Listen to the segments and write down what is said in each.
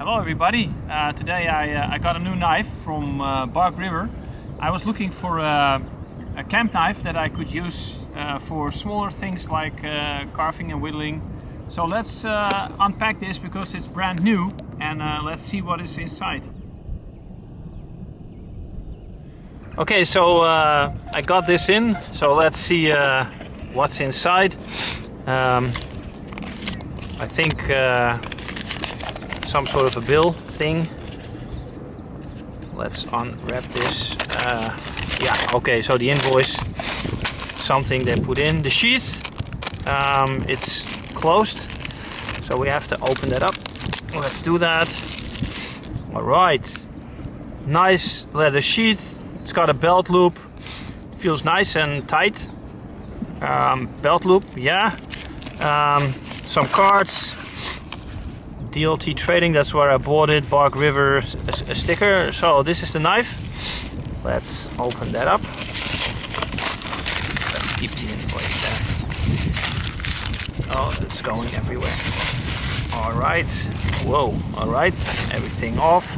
Hello everybody, today I got a new knife from Bark River. I was looking for a camp knife that I could use for smaller things like carving and whittling. So let's unpack this because it's brand new and let's see what is inside. Okay, so I got this in, so let's see what's inside. I think some sort of a bill thing. Let's unwrap this. Yeah, okay, so the invoice, something they put in. The sheath, it's closed, so we have to open that up. Let's do that. Alright, nice leather sheath. It's got a belt loop, feels nice and tight. Belt loop, yeah. Some cards. DLT Trading, that's where I bought it. Bark River, a sticker. So this is the knife. Let's open that up. Let's keep the invoice there. Oh, it's going everywhere. Alright. Whoa, alright. Everything off.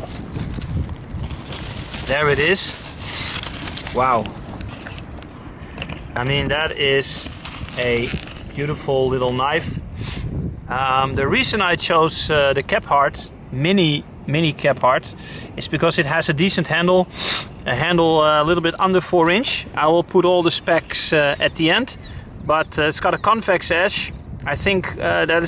There it is. Wow. I mean, that is a beautiful little knife. The reason I chose the Kephart mini Kephart is because it has a decent handle, a little bit under 4 inch. I will put all the specs at the end, but it's got a convex edge. I think I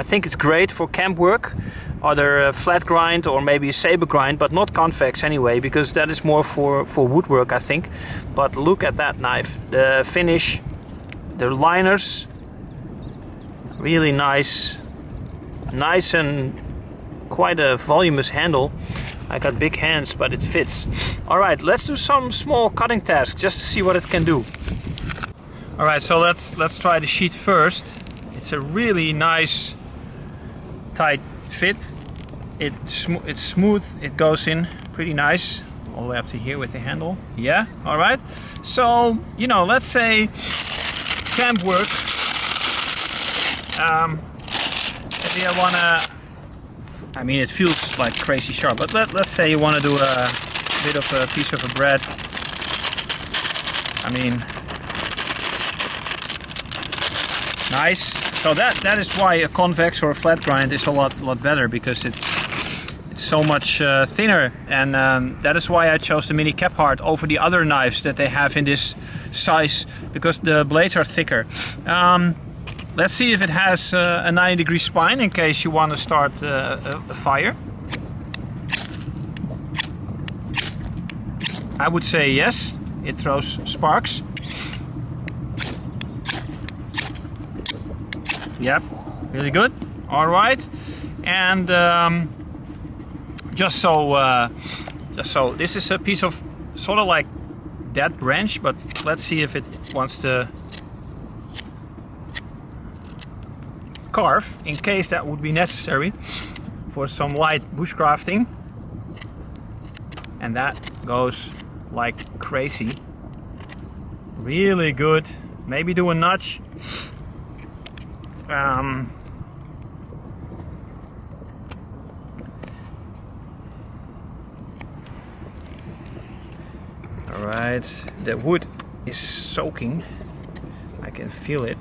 think it's great for camp work, either flat grind or maybe a saber grind, but not convex anyway, because that is more for woodwork, I think. But look at that knife, the finish, the liners. Really nice and quite a voluminous handle. I got big hands, but it fits. All right, let's do some small cutting tasks just to see what it can do. All right, so let's try the sheath first. It's a really nice tight fit. It's smooth. It goes in pretty nice all the way up to here with the handle. Yeah. All right. So let's say camp work. Maybe I wanna, I mean, it feels like crazy sharp, but let's say you want to do a bit of a piece of a bread. I mean, nice. So that is why a convex or a flat grind is a lot better, because it's so much thinner, and that is why I chose the mini Kephart over the other knives that they have in this size, because the blades are thicker. Let's see if it has a 90-degree spine in case you want to start a fire. I would say yes, it throws sparks. Yep, really good. All right, and just so this is a piece of sort of like that branch, but let's see if it wants to carve, in case that would be necessary for some light bushcrafting. And that goes like crazy. Really good. Maybe do a notch. Alright, the wood is soaking. I can feel it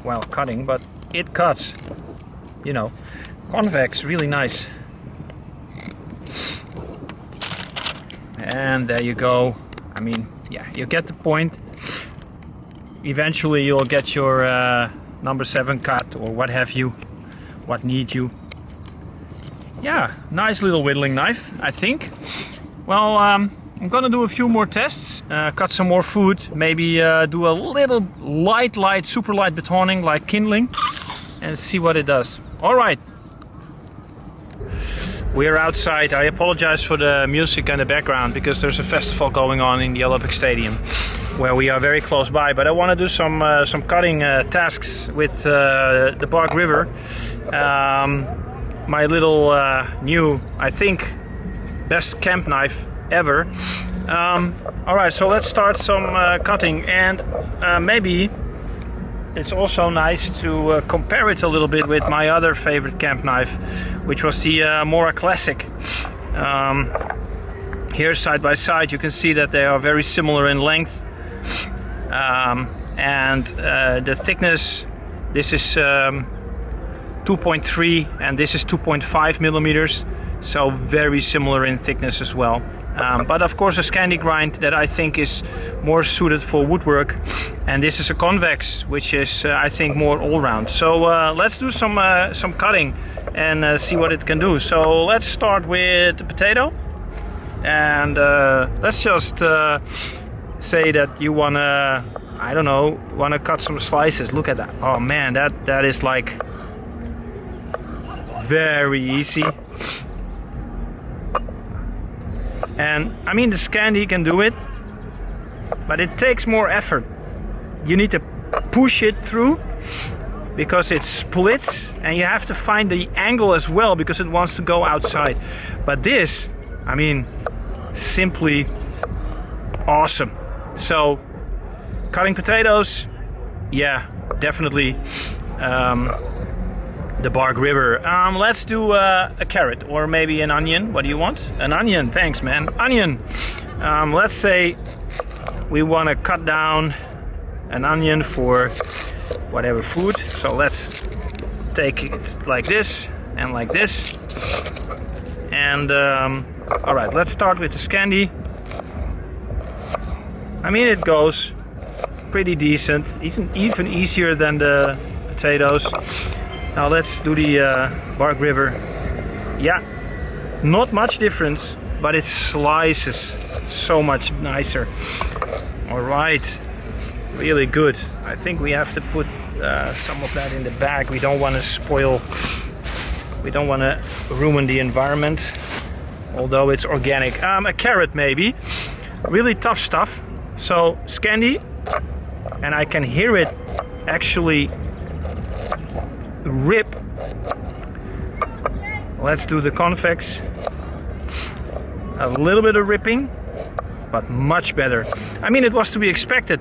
while cutting, but it cuts, convex, really nice. And there you go. I mean, yeah, you get the point. Eventually you'll get your number 7 cut or what have you, what need you. Yeah, nice little whittling knife, I think. Well, I'm gonna do a few more tests, cut some more food, maybe do a little light, super light batoning like kindling, and see what it does. All right. We're outside. I apologize for the music in the background because there's a festival going on in the Olympic Stadium where we are very close by, but I want to do some cutting tasks with the Bark River. My little new, I think, best camp knife ever. Alright, so let's start some cutting, and maybe it's also nice to compare it a little bit with my other favorite camp knife, which was the Mora Classic. Here side by side you can see that they are very similar in length, and the thickness, this is 2.3 and this is 2.5 millimeters, so very similar in thickness as well. But of course a Scandi grind that I think is more suited for woodwork, and this is a convex, which is I think more all-round. So let's do some cutting and see what it can do. So let's start with the potato, and let's just say that you wanna, I don't know, wanna cut some slices. Look at that. Oh man, that is like very easy. And I mean, the Scandi can do it, but it takes more effort. You need to push it through because it splits, and you have to find the angle as well because it wants to go outside. But this, I mean, simply awesome. So cutting potatoes, yeah, definitely the Bark River. Let's do a carrot or maybe an onion. What do you want? An onion, thanks man. Onion. Let's say we want to cut down an onion for whatever food. So let's take it like this and like this. And all right, let's start with the Scandi. I mean, it goes pretty decent, even easier than the potatoes. Now let's do the Bark River. Yeah, not much difference, but it slices so much nicer. All right, really good. I think we have to put some of that in the bag. We don't want to spoil, we don't want to ruin the environment, although it's organic. A carrot maybe, really tough stuff. So Scandi, and I can hear it actually rip. Let's do the convex. A little bit of ripping, but much better. I mean, it was to be expected.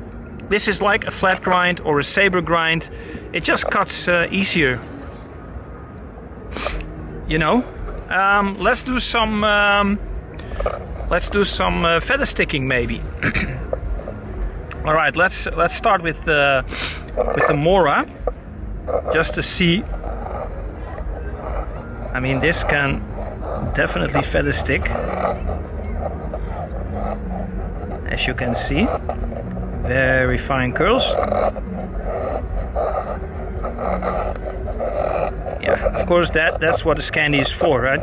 This is like a flat grind or a saber grind. It just cuts easier, you know. Let's do some feather sticking maybe. All right, let's start with the Mora, just to see. I mean, this can definitely feather stick, as you can see. Very fine curls. Yeah, of course that's what the Scandi is for, right?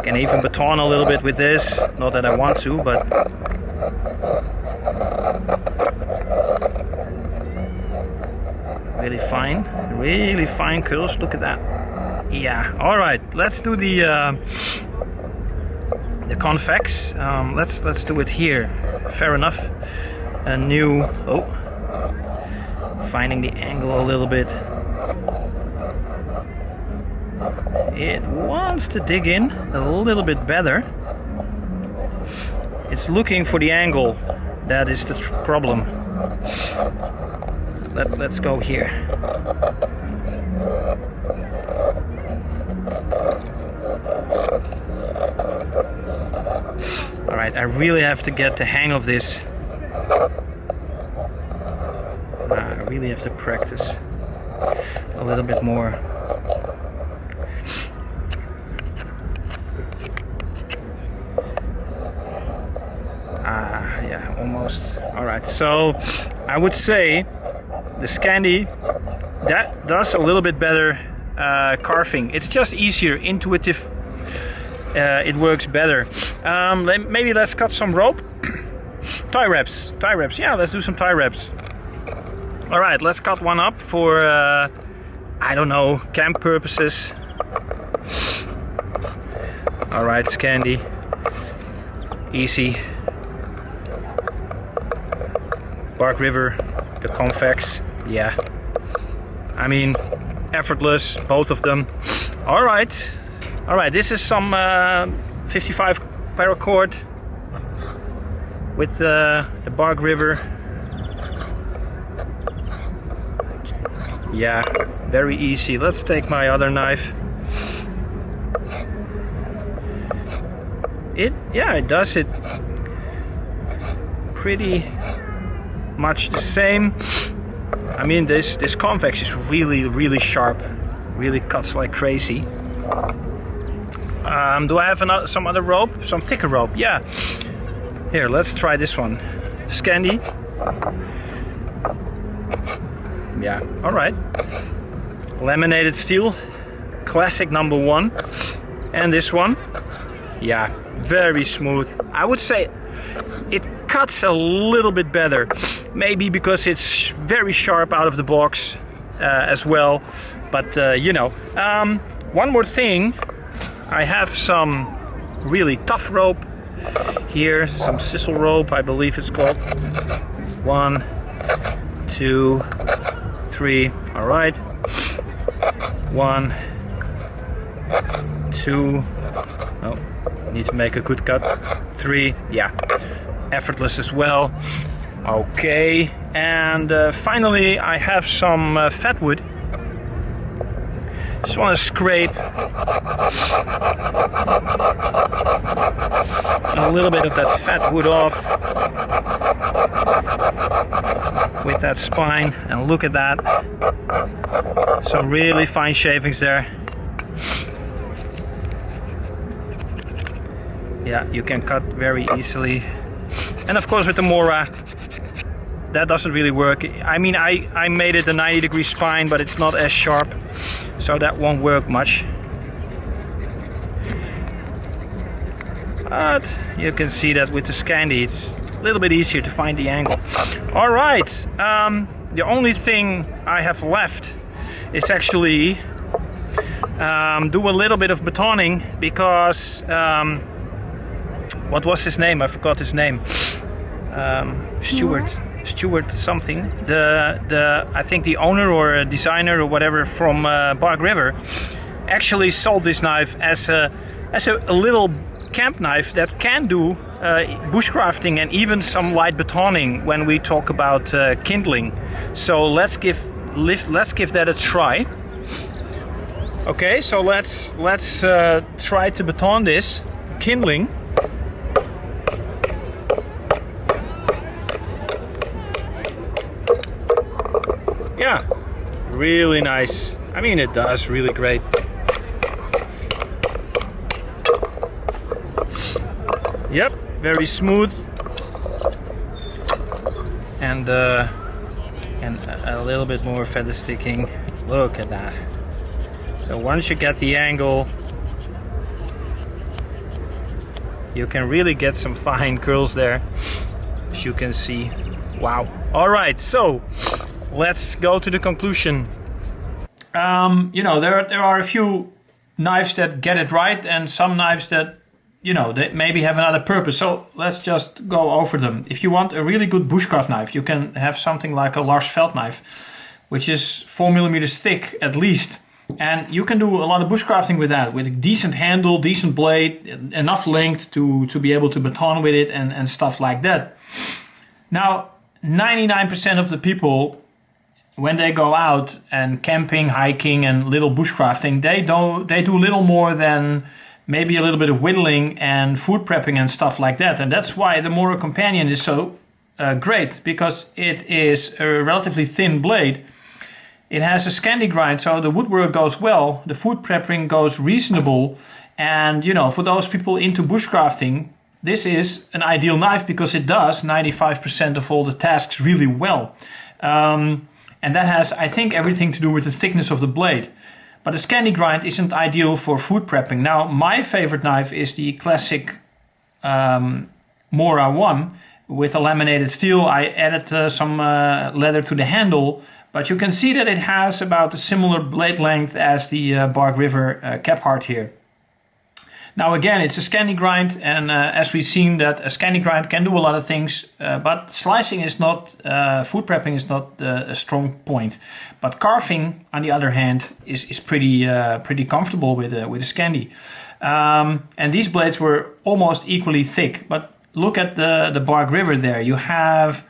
Can even baton a little bit with this. Not that I want to, but really fine curls. Look at that. Yeah. All right. Let's do the convex. Let's do it here. Fair enough. A new. Oh, finding the angle a little bit. It wants to dig in a little bit better. It's looking for the angle. That is the problem. Let's go here. All right, I really have to get the hang of this. I really have to practice a little bit more. Yeah, almost. All right, so I would say the Scandi, that does a little bit better carving. It's just easier, intuitive. It works better. Maybe let's cut some rope. Tie wraps. Yeah, let's do some tie wraps. All right, let's cut one up for I don't know, camp purposes. All right, Scandi. Easy. Bark River, the convex. Yeah. I mean, effortless, both of them. All right, this is some 55 paracord with the Bark River. Yeah, very easy. Let's take my other knife. It does it pretty much the same. I mean, this convex is really sharp, really cuts like crazy. Do I have some other rope, some thicker rope? Yeah. Here, let's try this one. Scandi. Yeah, all right. Laminated steel, classic #1. And this one, yeah, very smooth. I would say it cuts a little bit better, maybe because it's very sharp out of the box as well. But you know, one more thing, I have some really tough rope here, some sisal rope, I believe it's called. 1, 2, 3. All right. 1, 2. Oh, need to make a good cut. 3. Yeah, effortless as well. Okay, and finally I have some fat wood. Just want to scrape a little bit of that fat wood off with that spine, and look at that. Some really fine shavings there. Yeah, you can cut very easily. And of course with the Mora, that doesn't really work. I mean, I made it a 90-degree spine, but it's not as sharp, so that won't work much. But you can see that with the Scandi, it's a little bit easier to find the angle. All right, the only thing I have left is actually do a little bit of batoning, because what was his name? I forgot his name. Stuart something. I think the owner or designer or whatever from Bark River actually sold this knife as a little camp knife that can do bushcrafting and even some light batoning when we talk about kindling. So let's give that a try. Okay, so let's try to baton this kindling. Yeah, really nice. I mean, it does really great. Yep, very smooth, and a little bit more feather sticking. Look at that. So once you get the angle, you can really get some fine curls there, as you can see. Wow. All right, so let's go to the conclusion. You know, there are a few knives that get it right, and some knives that, you know, they maybe have another purpose. So let's just go over them. If you want a really good bushcraft knife, you can have something like a Lars Veld knife, which is 4 millimeters thick at least. And you can do a lot of bushcrafting with that, with a decent handle, decent blade, enough length to be able to baton with it and stuff like that. Now, 99% of the people, when they go out and camping, hiking and little bushcrafting, they do little more than maybe a little bit of whittling and food prepping and stuff like that. And that's why the Mora Companion is so great, because it is a relatively thin blade. It has a Scandi grind, so the woodwork goes well, the food prepping goes reasonable, and you know, for those people into bushcrafting, this is an ideal knife because it does 95% of all the tasks really well. And that has, I think, everything to do with the thickness of the blade. But the Scandi grind isn't ideal for food prepping. Now, my favorite knife is the classic Mora 1 with a laminated steel. I added some leather to the handle, but you can see that it has about a similar blade length as the Bark River Kephart here. Now again, it's a Scandi grind, and as we've seen, that a Scandi grind can do a lot of things, but slicing is not, food prepping is not a strong point. But carving, on the other hand, is pretty comfortable with a Scandi. And these blades were almost equally thick, but look at the Bark River there. You have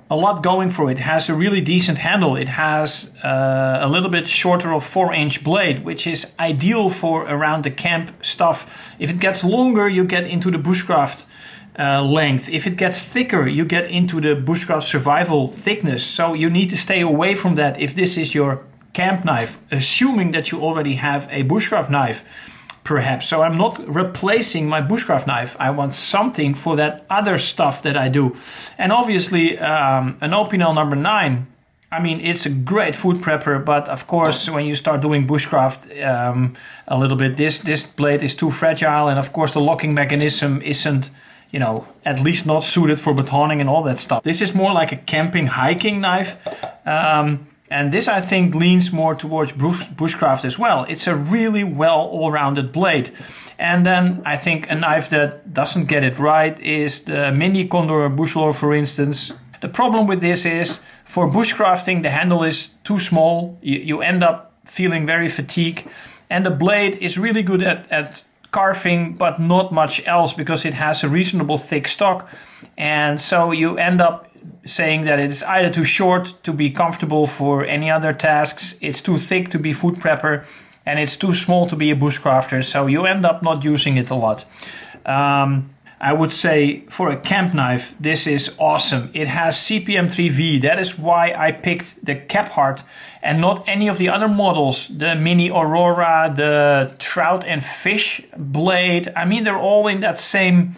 a lot going for it. It has a really decent handle. It has a little bit shorter of 4-inch blade, which is ideal for around the camp stuff. If it gets longer, you get into the bushcraft length. If it gets thicker, you get into the bushcraft survival thickness. So you need to stay away from that if this is your camp knife, assuming that you already have a bushcraft knife, perhaps. So I'm not replacing my bushcraft knife. I want something for that other stuff that I do. And obviously an Opinel number 9, I mean, it's a great food prepper, but of course when you start doing bushcraft a little bit, this blade is too fragile, and of course the locking mechanism isn't, you know, at least not suited for batoning and all that stuff. This is more like a camping, hiking knife. And this, I think, leans more towards bushcraft as well. It's a really well all-rounded blade. And then I think a knife that doesn't get it right is the Mini Condor Bushlore, for instance. The problem with this is, for bushcrafting, the handle is too small. You end up feeling very fatigued. And the blade is really good at carving, but not much else, because it has a reasonable thick stock. And so you end up saying that it's either too short to be comfortable for any other tasks, it's too thick to be food prepper, and it's too small to be a bushcrafter, so you end up not using it a lot. I would say for a camp knife, this is awesome. It has CPM 3V. That is why I picked the Kephart and not any of the other models. The Mini Aurora, the Trout and Fish blade. I mean, they're all in that same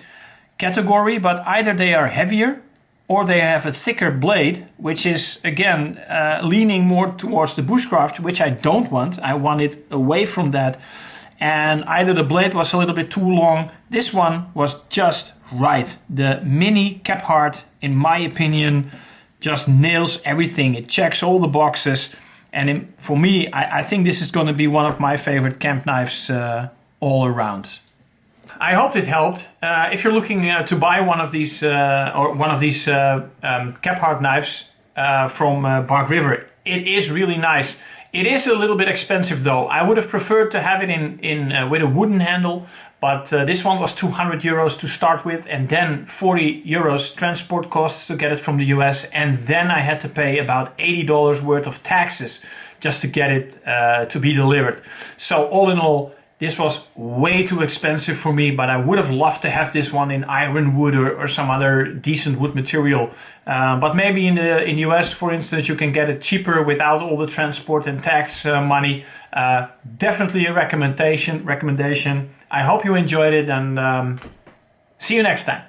category, but either they are heavier or they have a thicker blade, which is, again, leaning more towards the bushcraft, which I don't want. I want it away from that. And either the blade was a little bit too long. This one was just right. The Mini Kephart, in my opinion, just nails everything. It checks all the boxes. And for me, I think this is going to be one of my favorite camp knives all around. I hope it helped. If you're looking to buy one of these Kephart knives from Bark River, it is really nice. It is a little bit expensive though. I would have preferred to have it in with a wooden handle, but this one was 200 euros to start with, and then 40 euros transport costs to get it from the US, and then I had to pay about $80 worth of taxes just to get it to be delivered. So all in all, this was way too expensive for me, but I would have loved to have this one in ironwood or some other decent wood material. But maybe in the US, for instance, you can get it cheaper without all the transport and tax money. Definitely a recommendation. I hope you enjoyed it, and see you next time.